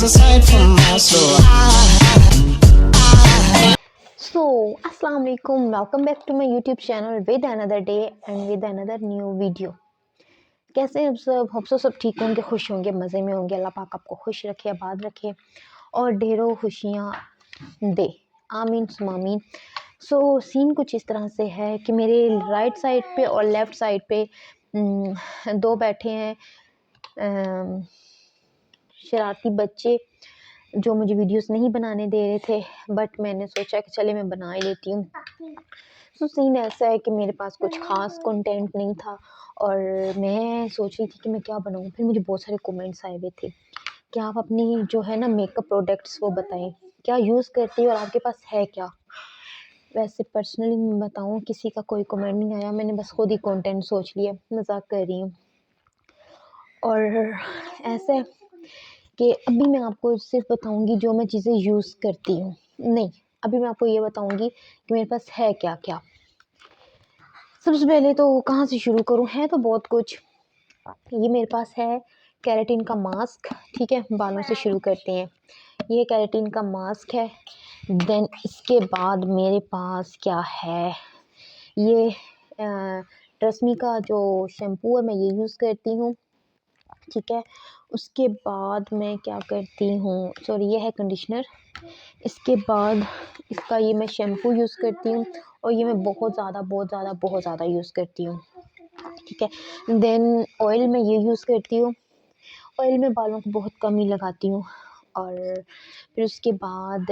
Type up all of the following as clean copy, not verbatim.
a sight for my soul. So, Assalamu alaikum, welcome back to my YouTube channel with another day and with another new video. कैसे हैं आप सब? Hope so सब ठीक होंगे, खुश होंगे, मज़े में होंगे। अल्लाह पाक आपको खुश रखे, आबाद रखे और ढेरों खुशियाँ दे, आमीन सुम्मा आमीन। सो सीन कुछ इस तरह से है कि मेरे राइट साइड पे और लेफ़्ट साइड पे दो बैठे हैं शरारती बच्चे जो मुझे वीडियोस नहीं बनाने दे रहे थे, बट मैंने सोचा कि चले मैं बना ही लेती हूँ। तो सीन ऐसा है कि मेरे पास कुछ ख़ास कंटेंट नहीं था और मैं सोच रही थी कि मैं क्या बनाऊँ। फिर मुझे बहुत सारे कमेंट्स आए हुए थे कि आप अपनी जो है ना मेकअप प्रोडक्ट्स वो बताएं, क्या यूज़ करती हो और आपके पास है क्या। वैसे पर्सनली मैं बताऊँ, किसी का कोई कमेंट नहीं आया, मैंने बस खुद ही कंटेंट सोच लिया, मजाक कर रही हूँ। और ऐसे कि अभी मैं आपको सिर्फ बताऊंगी जो मैं चीज़ें यूज़ करती हूँ, नहीं अभी मैं आपको ये बताऊंगी कि मेरे पास है क्या क्या। सबसे पहले तो कहाँ से शुरू करूँ, है तो बहुत कुछ। ये मेरे पास है केराटिन का मास्क, ठीक है, बालों से शुरू करते हैं। ये केराटिन का मास्क है। देन इसके बाद मेरे पास क्या है, ये ट्रेस्मी का जो शैम्पू है मैं ये यूज़ करती हूँ, ठीक है। उसके बाद मैं क्या करती हूँ, सॉरी ये है कंडीशनर। इसके बाद इसका ये मैं शैम्पू यूज़ करती हूँ और ये मैं बहुत ज़्यादा यूज़ करती हूँ, ठीक है। देन ऑयल मैं ये यूज़ करती हूँ, ऑयल में बालों को बहुत कम ही लगाती हूँ। और फिर उसके बाद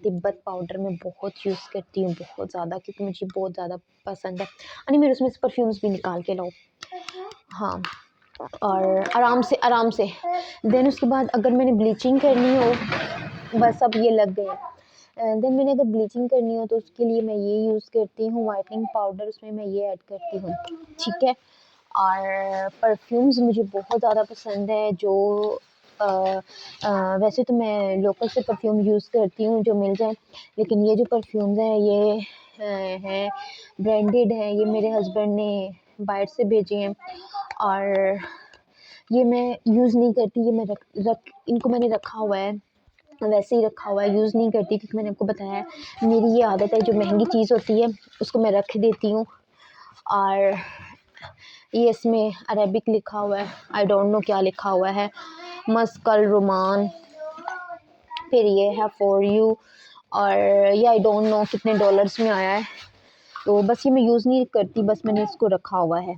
तिब्बत पाउडर मैं बहुत यूज़ करती हूँ, बहुत ज़्यादा, क्योंकि मुझे बहुत ज़्यादा पसंद है। यानी मेरे उसमें से परफ्यूम्स भी निकाल के लाओ, हाँ, और आराम से। देन उसके बाद अगर मैंने ब्लीचिंग करनी हो, बस अब ये लग गए। देन मैंने अगर ब्लीचिंग करनी हो तो उसके लिए मैं ये यूज़ करती हूँ वाइटनिंग पाउडर, उसमें मैं ये ऐड करती हूँ, ठीक है। और परफ्यूम्स मुझे बहुत ज़्यादा पसंद है, जो वैसे तो मैं लोकल से परफ्यूम यूज़ करती हूँ जो मिल जाए, लेकिन ये जो परफ्यूम्स हैं ये हैं ब्रांडेड हैं, ये मेरे हस्बैंड ने बाहर से भेजे हैं और ये मैं यूज़ नहीं करती। ये मैं इनको मैंने रखा हुआ है, वैसे ही रखा हुआ है, यूज़ नहीं करती, क्योंकि मैंने आपको बताया है मेरी ये आदत है, जो महंगी चीज़ होती है उसको मैं रख देती हूँ। और ये इसमें अरेबिक लिखा हुआ है, आई डोंट नो क्या लिखा हुआ है, मस्कल रोमान, फिर ये है फॉर यू, और ये आई डोंट नो कितने डॉलर्स में आया है। तो बस ये मैं यूज़ नहीं करती, बस मैंने इसको रखा हुआ है।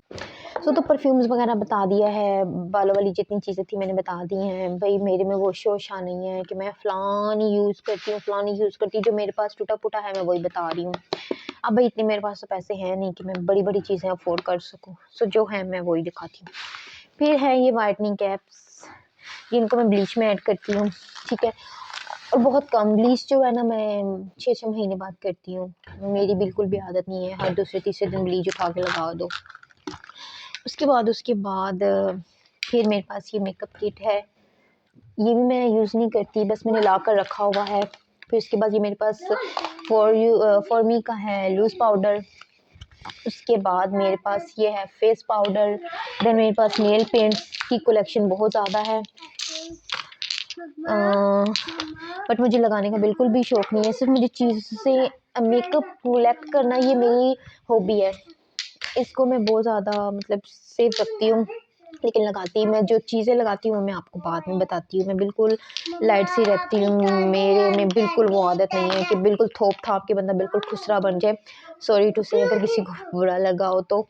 तो परफ्यूम्स वगैरह बता दिया है, बालों वाली जितनी चीज़ें थी मैंने बता दी हैं। भाई मेरे में वो शोशा नहीं है कि मैं फ़लानी यूज़ करती हूँ, फ़लानी यूज़ करती हूँ, जो मेरे पास टूटा फूटा है मैं वही बता रही हूँ। अब भाई इतने मेरे पास तो पैसे हैं नहीं कि मैं बड़ी बड़ी चीज़ें अफोर्ड कर सकूँ, सो जो है मैं वही दिखाती हूँ। फिर है ये वाइटनिंग कैप्स, जिनको मैं ब्लीच में ऐड करती हूँ, ठीक है। और बहुत कम, ब्लीच जो है ना मैं 6-6 महीने बाद करती हूँ, मेरी बिल्कुल भी आदत नहीं है हर दूसरे तीसरे दिन ब्लीच उठा के लगा दो। उसके बाद फिर मेरे पास ये मेकअप किट है, ये भी मैं यूज़ नहीं करती, बस मैंने ला कर रखा हुआ है। फिर उसके बाद ये मेरे पास फॉर मी का है लूज़ पाउडर। उसके बाद मेरे पास ये है फेस पाउडर। देन मेरे पास नेल पेंट्स की कलेक्शन बहुत ज़्यादा है, बट मुझे लगाने का बिल्कुल भी शौक़ नहीं है। सिर्फ मुझे चीज़ें मेकअप कलेक्ट करना ये मेरी हॉबी है, इसको मैं बहुत ज़्यादा मतलब सेव रखती हूँ, लेकिन लगाती मैं जो चीज़ें लगाती हूँ मैं आपको बाद में बताती हूँ। मैं बिल्कुल लाइट सी रखती हूँ, मेरे में बिल्कुल वो आदत नहीं है कि बिल्कुल थोप थाप के बंदा बिल्कुल खुसरा बन जाए। सॉरी टू से अगर किसी को बुरा लगा हो तो।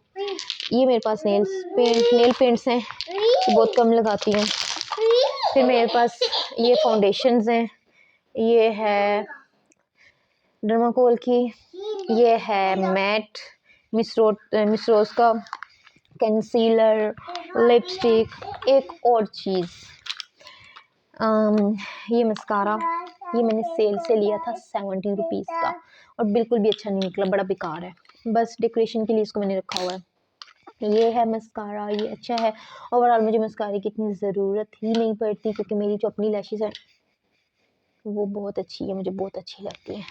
ये मेरे पास नेल पेंट्स हैं, बहुत कम लगाती हूँ। फिर मेरे पास ये फाउंडेशंस हैं, ये है डर्माकोल की, ये है मैट मिस रोज़ का कंसीलर, लिपस्टिक। एक और चीज़, ये मस्कारा, ये मैंने सेल से लिया था 70 रुपीज़ का और बिल्कुल भी अच्छा नहीं निकला, बड़ा बेकार है, बस डेकोरेशन के लिए इसको मैंने रखा हुआ है। ये है मस्कारा, ये अच्छा है। ओवरऑल मुझे मस्कारे की इतनी ज़रूरत ही नहीं पड़ती, क्योंकि मेरी जो अपनी लैशेज़ है वो बहुत अच्छी है, मुझे बहुत अच्छी लगती है।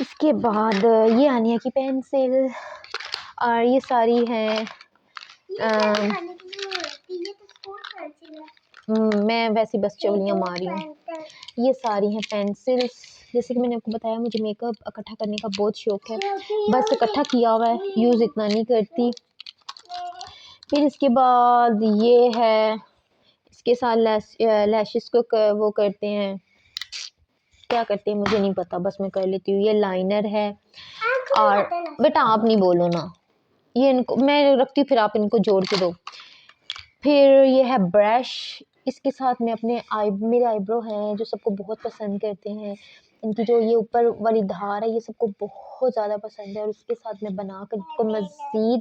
इसके बाद ये आनिया की पेंसिल, और ये सारी हैं मैं वैसे बस चवलियाँ मार रही हूँ। ये सारी हैं पेंसिल्स। जैसे कि मैंने आपको बताया मुझे मेकअप इकट्ठा करने का बहुत शौक है, बस इकट्ठा किया हुआ है, यूज़ इतना नहीं करती। फिर इसके बाद ये है, इसके साथ लैशेस को वो करते हैं, क्या करते हैं मुझे नहीं पता, बस मैं कर लेती हूँ। ये लाइनर है। और बेटा आप नहीं बोलो ना, ये इनको मैं रखती हूँ, फिर आप इनको जोड़ के दो। फिर ये है ब्रश। इसके साथ मैं अपने मेरे आईब्रो हैं जो सबको बहुत पसंद करते हैं, इनकी जो ये ऊपर वाली धार है ये सबको बहुत ज़्यादा पसंद है, और उसके साथ मैं बना कर इसको मज़ीद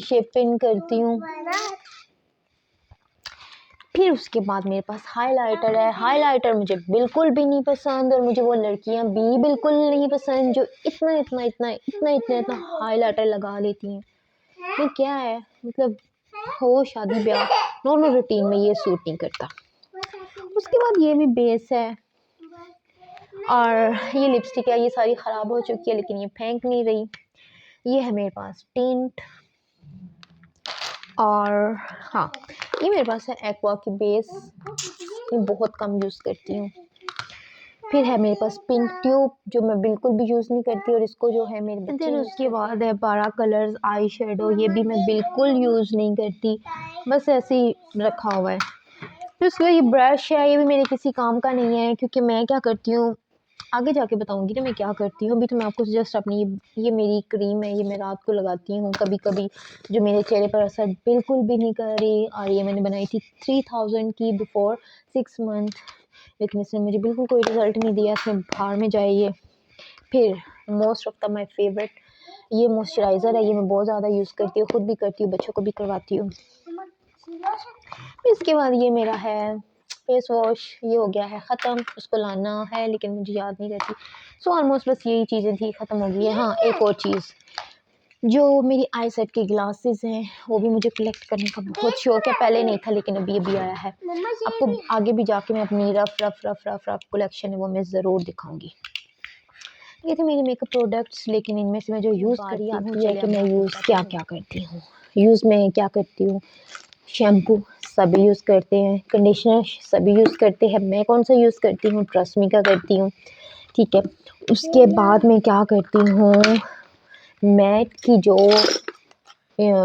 शेपिंग करती हूँ। फिर उसके बाद मेरे पास हाइलाइटर है। हाइलाइटर मुझे बिल्कुल भी नहीं पसंद, और मुझे वो लड़कियां भी बिल्कुल नहीं पसंद जो इतना इतना इतना इतना इतना इतना हाइलाइटर लगा लेती हैं। ये क्या है, मतलब हो शादी ब्याह नॉर्मल रूटीन में ये सूट नहीं करता। उसके बाद ये भी बेस है, और ये लिपस्टिक है, ये सारी ख़राब हो चुकी है लेकिन ये फेंक नहीं रही। ये है मेरे पास टिंट, और हाँ ये मेरे पास है एक्वा की बेस, ये बहुत कम यूज़ करती हूँ। फिर है मेरे पास पिंक ट्यूब जो मैं बिल्कुल भी यूज़ नहीं करती, और इसको जो है मेरे बच्चे। फिर उसके बाद है 12 कलर्स आई शेडो, ये भी मैं बिल्कुल यूज़ नहीं करती, बस ऐसे ही रखा हुआ है। फिर उसके बाद ये ब्रश है, ये भी मेरे किसी काम का नहीं है, क्योंकि मैं क्या करती हूँ आगे जाके बताऊंगी ना मैं क्या करती हूँ। अभी तो मैं आपको जस्ट अपनी ये मेरी क्रीम है, ये मैं रात को लगाती हूँ कभी कभी, जो मेरे चेहरे पर असर बिल्कुल भी नहीं कर रही, और ये मैंने बनाई थी 3000 की बिफोर 6 मंथ, लेकिन इसने मुझे बिल्कुल कोई रिज़ल्ट नहीं दिया, इसमें बाहर में जाए ये। फिर most of the my favourite ये मॉइस्चराइज़र है, ये मैं बहुत ज़्यादा यूज़ करती हूँ, ख़ुद भी करती हूँ, बच्चों को भी करवाती हूँ। इसके बाद ये मेरा है फेस वॉश, ये हो गया है ख़त्म, उसको लाना है लेकिन मुझे याद नहीं रहती। सो ऑलमोस्ट बस यही चीज़ें थी, ख़त्म हो गई है। हाँ एक और चीज़, जो मेरी आई सेट के ग्लासेस हैं वो भी मुझे कलेक्ट करने का बहुत शौक है, पहले नहीं था लेकिन अभी अभी आया है। आपको आगे भी जाके मैं अपनी रफ कलेक्शन है वो मैं ज़रूर दिखाऊंगी। ये थे मेरे मेकअप प्रोडक्ट्स, लेकिन इनमें से मैं जो यूज़ करती हूँ है कि मैं यूज़ क्या क्या करती हूँ। मैं क्या करती हूँ, शैम्पू सभी यूज़ करते हैं, कंडीशनर सभी यूज़ करते हैं, मैं कौन सा यूज़ करती हूँ, ट्रस्ट मी का करती हूँ, ठीक है। उसके बाद मैं क्या करती हूँ, मैट की जो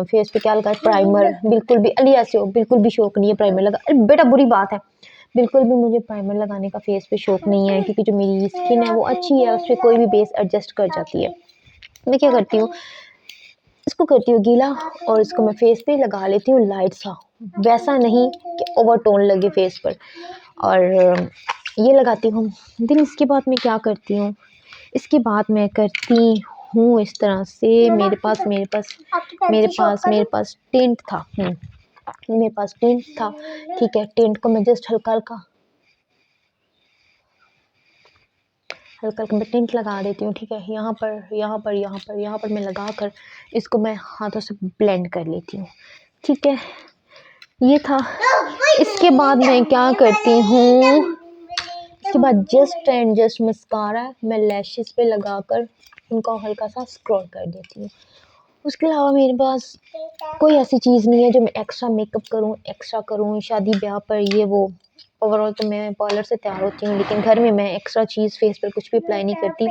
फेस पे क्या लगा प्राइमर, बिल्कुल भी अलिया से हो बिल्कुल भी शौक नहीं है प्राइमर लगा। अरे बेटा बुरी बात है, बिल्कुल भी मुझे प्राइमर लगाने का फेस पे शौक नहीं है, क्योंकि जो मेरी स्किन है वो अच्छी है, उस पर कोई भी बेस एडजस्ट कर जाती है। मैं क्या करती हूँ, इसको करती हूँ गीला, और इसको मैं फेस पे लगा लेती हूँ लाइट सा, वैसा नहीं कि ओवरटोन लगे फेस पर, और ये लगाती हूँ। दिन इसके बाद मैं क्या करती हूँ, इसके बाद मैं करती हूँ इस तरह से, मेरे पास टिंट था, मेरे पास टिंट था, ठीक है। टिंट को मैं जस्ट हल्का हल्का मैं टिंट लगा देती हूँ, ठीक है। यहाँ पर मैं लगा कर इसको मैं हाथों से ब्लेंड कर लेती हूँ, ठीक है। ये था। इसके बाद मैं क्या करती हूँ, इसके बाद जस्ट एंड जस्ट मस्कारा मैं लैशेस पे लगाकर उनको हल्का सा स्क्रॉल कर देती हूँ। उसके अलावा मेरे पास कोई ऐसी चीज़ नहीं है जो मैं एक्स्ट्रा मेकअप करूँ शादी ब्याह पर, ये वो। ओवरऑल तो मैं पार्लर से तैयार होती हूँ, लेकिन घर में मैं एक्स्ट्रा चीज़ फेस पर कुछ भी अप्लाई नहीं करती।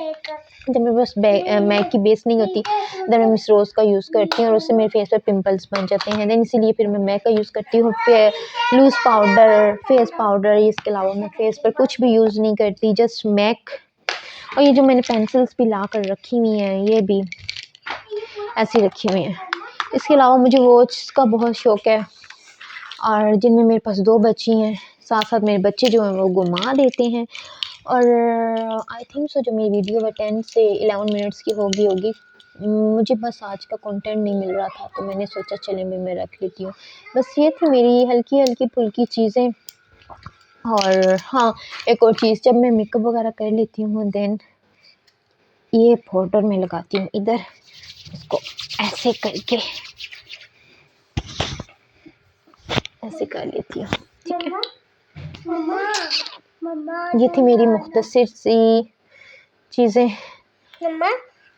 जब मेरे पास मैक की बेस नहीं होती देन मैं मिस रोज़ का यूज़ करती हूँ, और उससे मेरे फेस पर पिंपल्स बन जाते हैं, देन इसीलिए फिर मैं मैक का यूज़ करती हूँ। लूज़ पाउडर, फेस पाउडर, इसके अलावा मैं फेस पर कुछ भी यूज़ नहीं करती, जस्ट मैक। और ये जो मैंने पेंसिल्स भी ला कर रखी हुई हैं, ये भी ऐसी रखी हुई हैं। इसके अलावा मुझे वॉच का बहुत शौक़ है, और जिनमें मेरे पास 2 बच्ची हैं, साथ साथ मेरे बच्चे जो हैं वो घुमा देते हैं। और आई थिंक सो जो मेरी वीडियो है 10 से 11 मिनट्स की होगी। मुझे बस आज का कंटेंट नहीं मिल रहा था, तो मैंने सोचा चले मैं रख लेती हूँ। बस ये थी मेरी हल्की फुल्की चीज़ें। और हाँ एक और चीज़, जब मैं मेकअप वगैरह कर लेती हूँ देन ये पाउडर में लगाती हूँ इधर, इसको ऐसे करके ऐसे कर लेती हूँ, ठीक है। ये थी मेरी मुख्तसर सी चीज़ें,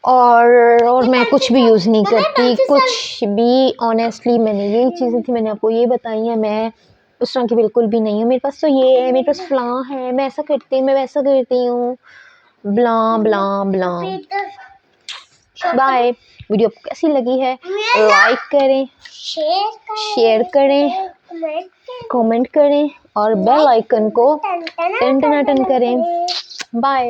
और मैं कुछ भी यूज़ नहीं करती, कुछ भी। ऑनेस्टली मैंने यही चीज़ें थी, मैंने आपको ये बताई हैं। मैं उस तरह की बिल्कुल भी नहीं है। मेरे पास तो ये है, मेरे पास फलां है, मैं ऐसा करती हूँ, मैं वैसा करती हूँ, ब्ला ब्ला ब्ला। बाय। वीडियो आपको कैसी लगी है लाइक करें, शेयर करें, कमेंट करें और बेल आइकन को टन टन टन करें। बाय।